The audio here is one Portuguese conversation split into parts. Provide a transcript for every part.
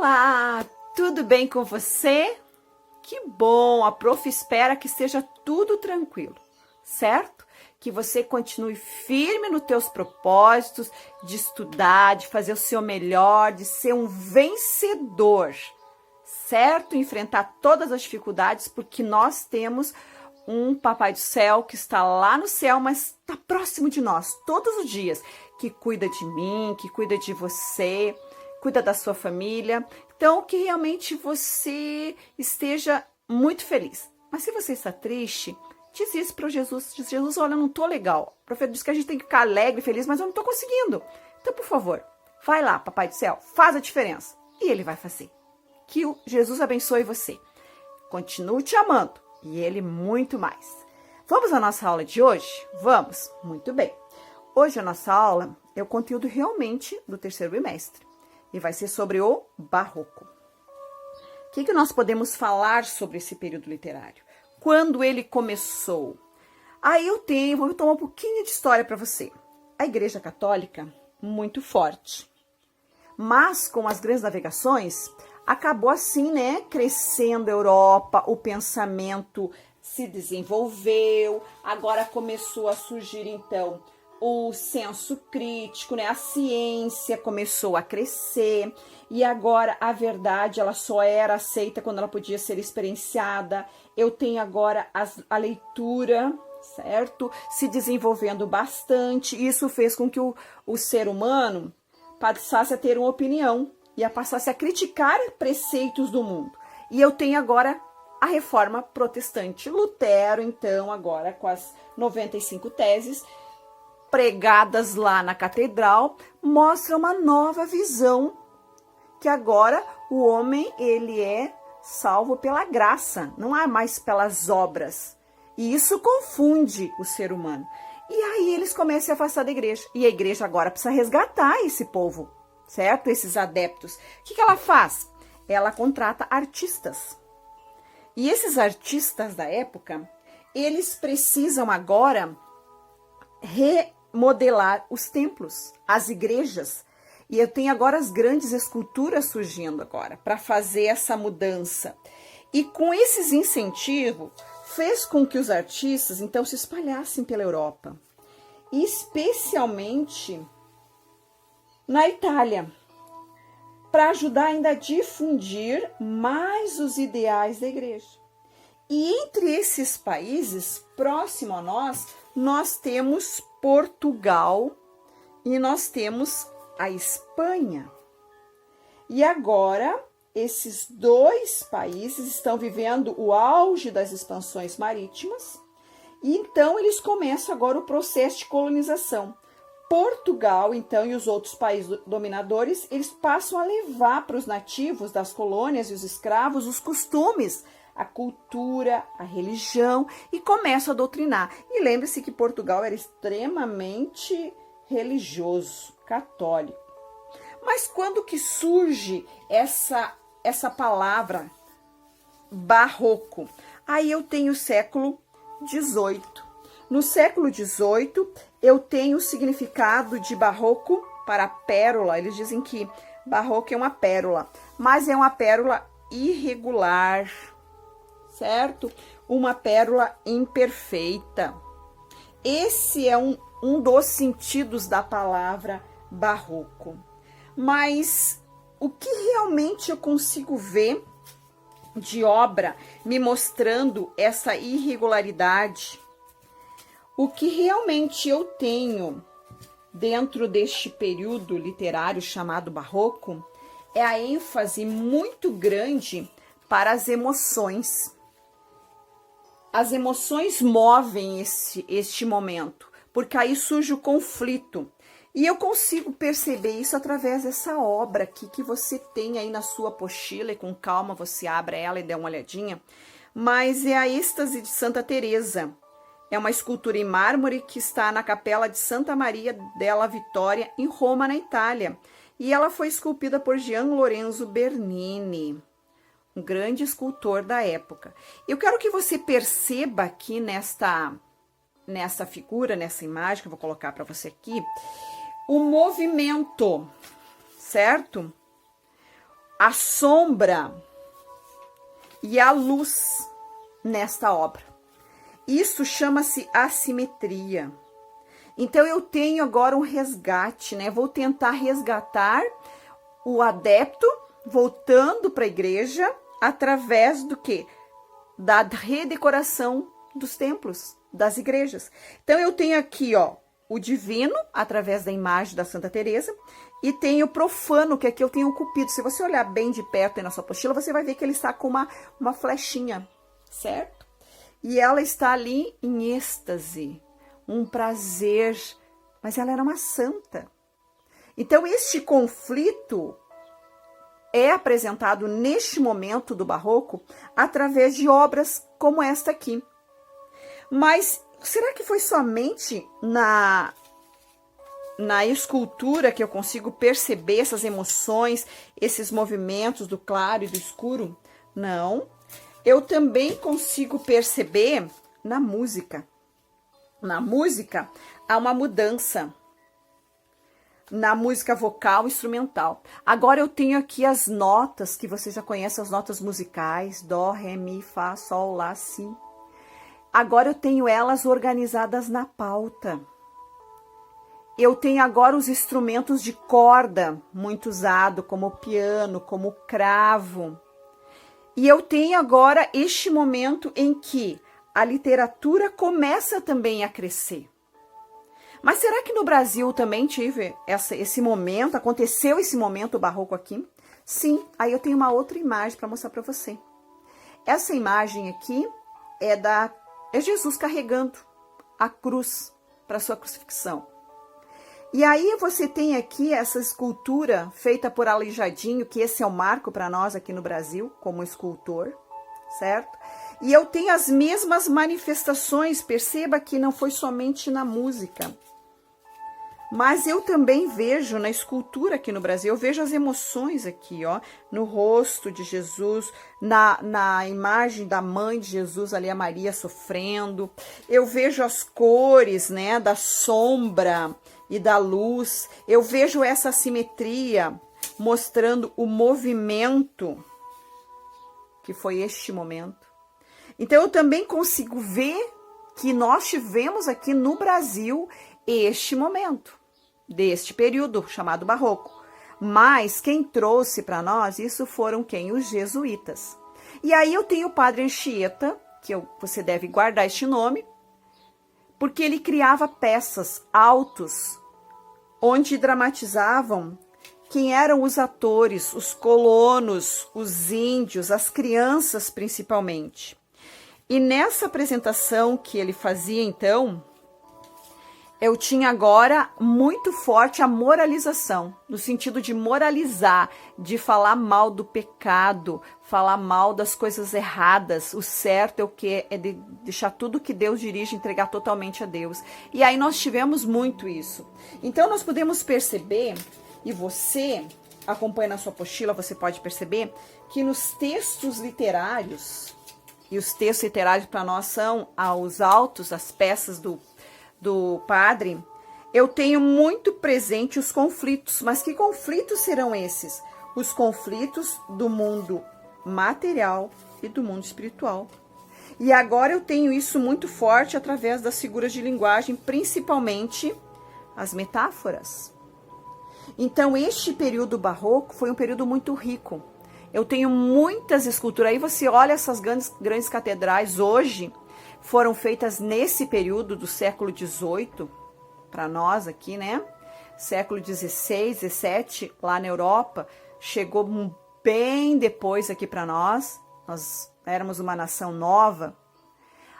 Olá, tudo bem com você? Que bom, a prof espera que seja tudo tranquilo, certo? Que você continue firme nos teus propósitos de estudar, de fazer o seu melhor, de ser um vencedor, certo? Enfrentar todas as dificuldades, porque nós temos um Papai do Céu que está lá no céu, mas está próximo de nós todos os dias, que cuida de mim, que cuida de você, cuida da sua família. Então, que realmente você esteja muito feliz. Mas se você está triste, diz isso para Jesus. Diz: Jesus, olha, eu não estou legal. O profeta diz que a gente tem que ficar alegre, feliz, mas eu não estou conseguindo. Então, por favor, vai lá, Papai do Céu, faz a diferença. E Ele vai fazer. Que o Jesus abençoe você. Continue te amando. E Ele muito mais. Vamos à nossa aula de hoje? Vamos? Muito bem. Hoje a nossa aula é o conteúdo realmente do terceiro bimestre. E vai ser sobre o Barroco. O que nós podemos falar sobre esse período literário? Quando ele começou? Aí vou tomar um pouquinho de história para você. A Igreja Católica, muito forte. Mas com as grandes navegações, acabou assim, né, crescendo a Europa, o pensamento se desenvolveu, agora começou a surgir, então, o senso crítico, né, a ciência começou a crescer, e agora a verdade, ela só era aceita quando ela podia ser experienciada. Eu tenho agora a leitura, certo, se desenvolvendo bastante. Isso fez com que o ser humano passasse a ter uma opinião, e a passasse a criticar preceitos do mundo. E eu tenho agora a reforma protestante. Lutero, então, agora com as 95 teses pregadas lá na catedral, mostra uma nova visão, que agora o homem, ele é salvo pela graça, não é mais pelas obras. E isso confunde o ser humano. E aí eles começam a se afastar da igreja. E a igreja agora precisa resgatar esse povo, certo? Esses adeptos. O que ela faz? Ela contrata artistas. E esses artistas da época, eles precisam agora remodelar os templos, as igrejas. E eu tenho agora as grandes esculturas surgindo agora para fazer essa mudança. E com esses incentivos, fez com que os artistas, então, se espalhassem pela Europa. Especialmente na Itália, para ajudar ainda a difundir mais os ideais da igreja. E entre esses países, próximo a nós temos Portugal e nós temos a Espanha. E agora, esses dois países estão vivendo o auge das expansões marítimas, e então eles começam agora o processo de colonização. Portugal, então, e os outros países dominadores, eles passam a levar para os nativos das colônias e os escravos os costumes, a cultura, a religião, e começam a doutrinar. E lembre-se que Portugal era extremamente religioso, católico. Mas quando que surge essa palavra barroco? Aí eu tenho o século XVIII. No século XVIII, eu tenho o significado de barroco para pérola. Eles dizem que barroco é uma pérola, mas é uma pérola irregular, certo? Uma pérola imperfeita. Esse é um dos sentidos da palavra barroco. Mas o que realmente eu consigo ver de obra me mostrando essa irregularidade? O que realmente eu tenho dentro deste período literário chamado barroco é a ênfase muito grande para as emoções. As emoções movem este momento, porque aí surge o conflito. E eu consigo perceber isso através dessa obra aqui que você tem aí na sua apostila, e com calma você abre ela e dá uma olhadinha. Mas é a êxtase de Santa Teresa. É uma escultura em mármore que está na capela de Santa Maria della Vittoria, em Roma, na Itália. E ela foi esculpida por Gian Lorenzo Bernini, um grande escultor da época. Eu quero que você perceba aqui nessa figura, nessa imagem que eu vou colocar para você aqui, o movimento, certo? a sombra e a luz nesta obra. Isso chama-se assimetria. Então eu tenho agora um resgate, né? Vou tentar resgatar o adepto voltando para a igreja através do quê? Da redecoração dos templos, das igrejas. Então eu tenho aqui, ó, o divino através da imagem da Santa Teresa e tenho o profano, que aqui eu tenho o Cupido. Se você olhar bem de perto aí na sua apostila, você vai ver que ele está com uma flechinha, certo? E ela está ali em êxtase, um prazer, mas ela era uma santa. Então este conflito é apresentado neste momento do barroco através de obras como esta aqui. Mas será que foi somente na escultura que eu consigo perceber essas emoções, esses movimentos do claro e do escuro? Não. Eu também consigo perceber na música. Na música há uma mudança. Na música vocal e instrumental. Agora eu tenho aqui as notas, que você já conhece, as notas musicais, dó, ré, mi, fá, sol, lá, si. Agora eu tenho elas organizadas na pauta. Eu tenho agora os instrumentos de corda, muito usado, como o piano, como o cravo. E eu tenho agora este momento em que a literatura começa também a crescer. Mas será que no Brasil também tive esse momento, aconteceu esse momento barroco aqui? Sim, aí eu tenho uma outra imagem para mostrar para você. Essa imagem aqui é Jesus carregando a cruz para sua crucifixão. E aí você tem aqui essa escultura feita por Aleijadinho, que esse é o marco para nós aqui no Brasil, como escultor, certo? E eu tenho as mesmas manifestações, perceba que não foi somente na música. Mas eu também vejo na escultura aqui no Brasil, eu vejo as emoções aqui, ó, no rosto de Jesus, na imagem da mãe de Jesus, ali a Maria sofrendo. Eu vejo as cores, né, da sombra e da luz. Eu vejo essa assimetria mostrando o movimento, que foi este momento. Então eu também consigo ver que nós tivemos aqui no Brasil este momento, deste período chamado barroco. Mas quem trouxe para nós isso foram quem? Os jesuítas. E aí eu tenho o padre Anchieta, que você deve guardar este nome, porque ele criava peças, autos, onde dramatizavam quem eram os atores, os colonos, os índios, as crianças principalmente. E nessa apresentação que ele fazia então, eu tinha agora muito forte a moralização, no sentido de moralizar, de falar mal do pecado, falar mal das coisas erradas. O certo é o que? É de deixar tudo que Deus dirige, entregar totalmente a Deus. E aí nós tivemos muito isso. Então nós podemos perceber, e você acompanha na sua apostila, você pode perceber, que nos textos literários, e os textos literários para nós são os autos, as peças do padre, eu tenho muito presente os conflitos. Mas que conflitos serão esses? Os conflitos do mundo material e do mundo espiritual. E agora eu tenho isso muito forte através das figuras de linguagem, principalmente as metáforas. Então este período barroco foi um período muito rico. Eu tenho muitas esculturas. Aí você olha essas grandes catedrais hoje, foram feitas nesse período do século XVIII, para nós aqui, né? Século XVI, XVII, lá na Europa, chegou bem depois aqui para nós éramos uma nação nova.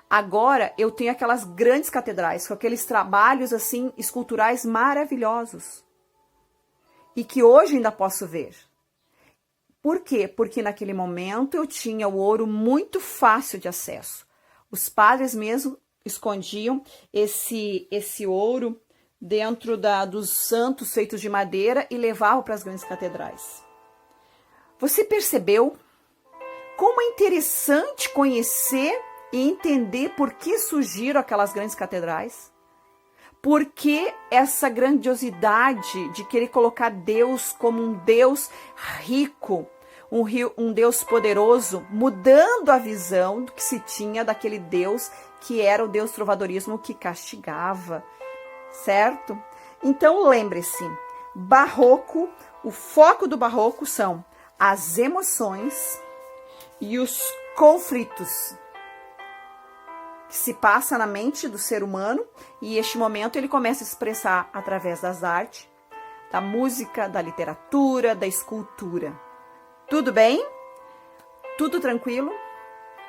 Agora eu tenho aquelas grandes catedrais, com aqueles trabalhos assim, esculturais maravilhosos, e que hoje ainda posso ver. Por quê? Porque naquele momento eu tinha o ouro muito fácil de acesso. Os padres mesmo escondiam esse ouro dentro dos santos feitos de madeira e levavam para as grandes catedrais. Você percebeu como é interessante conhecer e entender por que surgiram aquelas grandes catedrais? Por que essa grandiosidade de querer colocar Deus como um Deus rico, um Deus poderoso, mudando a visão do que se tinha daquele Deus que era o Deus trovadorismo que castigava, certo? Então lembre-se, barroco, o foco do barroco são as emoções e os conflitos que se passa na mente do ser humano, e este momento ele começa a expressar através das artes, da música, da literatura, da escultura. Tudo bem? Tudo tranquilo?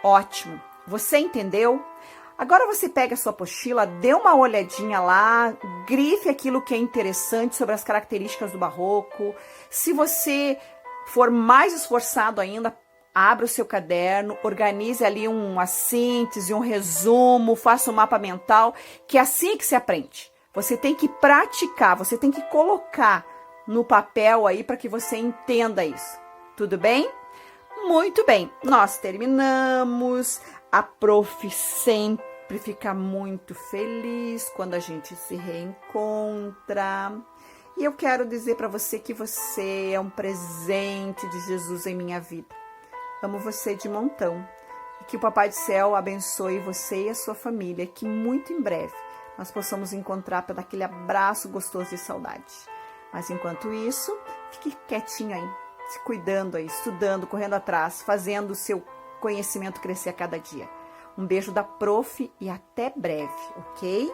Ótimo. Você entendeu? Agora você pega a sua apostila, dê uma olhadinha lá, grife aquilo que é interessante sobre as características do barroco. Se você for mais esforçado ainda, abra o seu caderno, organize ali uma síntese, um resumo, faça um mapa mental, que é assim que se aprende. Você tem que praticar, você tem que colocar no papel aí para que você entenda isso. Tudo bem? Muito bem, nós terminamos. A prof sempre fica muito feliz quando a gente se reencontra. E eu quero dizer para você que você é um presente de Jesus em minha vida. Amo você de montão. E que o Papai do Céu abençoe você e a sua família. Que muito em breve nós possamos encontrar para dar aquele abraço gostoso de saudade. Mas enquanto isso, fique quietinho aí, se cuidando aí, estudando, correndo atrás, fazendo o seu conhecimento crescer a cada dia. Um beijo da prof e até breve, ok?